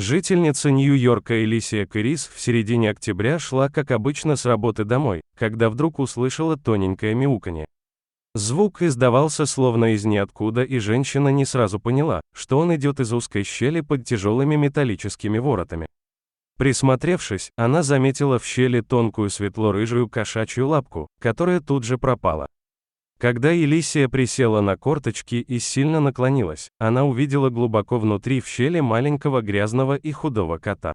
Жительница Нью-Йорка Элисия Кэрис в середине октября шла как обычно с работы домой, когда вдруг услышала тоненькое мяуканье. Звук издавался словно из ниоткуда, и женщина не сразу поняла, что он идет из узкой щели под тяжелыми металлическими воротами. Присмотревшись, она заметила в щели тонкую светло-рыжую кошачью лапку, которая тут же пропала. Когда Элисия присела на корточки и сильно наклонилась, она увидела глубоко внутри в щели маленького грязного и худого кота.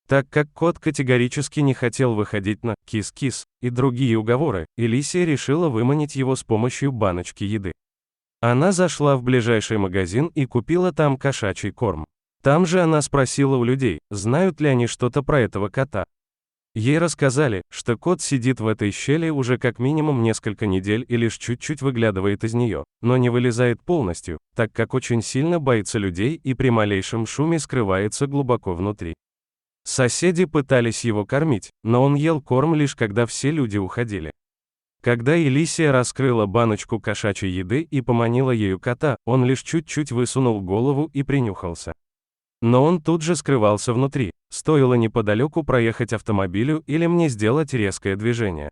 Так как кот категорически не хотел выходить на «кис-кис» и другие уговоры, Элисия решила выманить его с помощью баночки еды. Она зашла в ближайший магазин и купила там кошачий корм. Там же она спросила у людей, знают ли они что-то про этого кота. Ей рассказали, что кот сидит в этой щели уже как минимум несколько недель и лишь чуть-чуть выглядывает из нее, но не вылезает полностью, так как очень сильно боится людей и при малейшем шуме скрывается глубоко внутри. Соседи пытались его кормить, но он ел корм лишь когда все люди уходили. Когда Элисия раскрыла баночку кошачьей еды и поманила ею кота, он лишь чуть-чуть высунул голову и принюхался. Но он тут же скрывался внутри, стоило неподалеку проехать автомобилю или мне сделать резкое движение.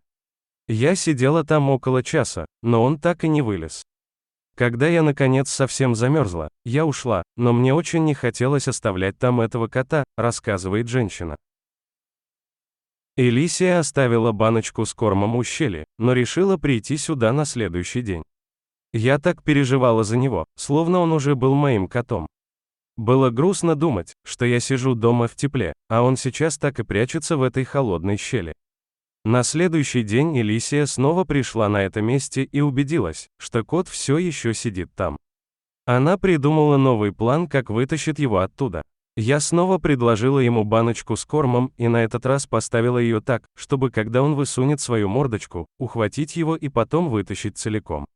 Я сидела там около часа, но он так и не вылез. Когда я наконец совсем замерзла, я ушла, но мне очень не хотелось оставлять там этого кота, рассказывает женщина. Элисия оставила баночку с кормом у щели, но решила прийти сюда на следующий день. Я так переживала за него, словно он уже был моим котом. Было грустно думать, что я сижу дома в тепле, а он сейчас так и прячется в этой холодной щели. На следующий день Элисия снова пришла на это место и убедилась, что кот все еще сидит там. Она придумала новый план, как вытащит его оттуда. Я снова предложила ему баночку с кормом и на этот раз поставила ее так, чтобы когда он высунет свою мордочку, ухватить его и потом вытащить целиком.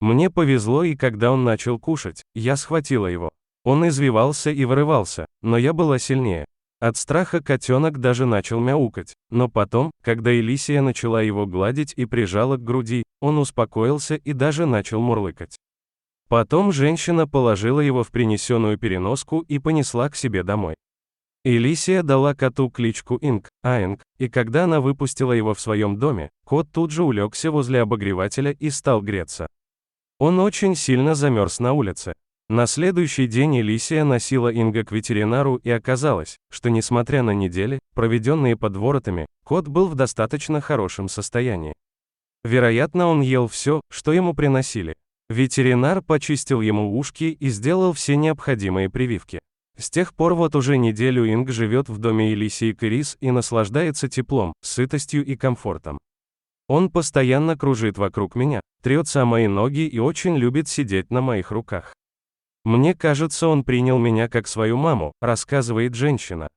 Мне повезло, и когда он начал кушать, я схватила его. Он извивался и вырывался, но я была сильнее. От страха котенок даже начал мяукать, но потом, когда Элисия начала его гладить и прижала к груди, он успокоился и даже начал мурлыкать. Потом женщина положила его в принесенную переноску и понесла к себе домой. Элисия дала коту кличку Аинг, и когда она выпустила его в своем доме, кот тут же улегся возле обогревателя и стал греться. Он очень сильно замерз на улице. На следующий день Элисия носила Инга к ветеринару, и оказалось, что несмотря на недели, проведенные под воротами, кот был в достаточно хорошем состоянии. Вероятно, он ел все, что ему приносили. Ветеринар почистил ему ушки и сделал все необходимые прививки. С тех пор вот уже неделю Инг живет в доме Элисии Кэрис и наслаждается теплом, сытостью и комфортом. Он постоянно кружит вокруг меня, трется о мои ноги и очень любит сидеть на моих руках. Мне кажется, он принял меня как свою маму, рассказывает женщина.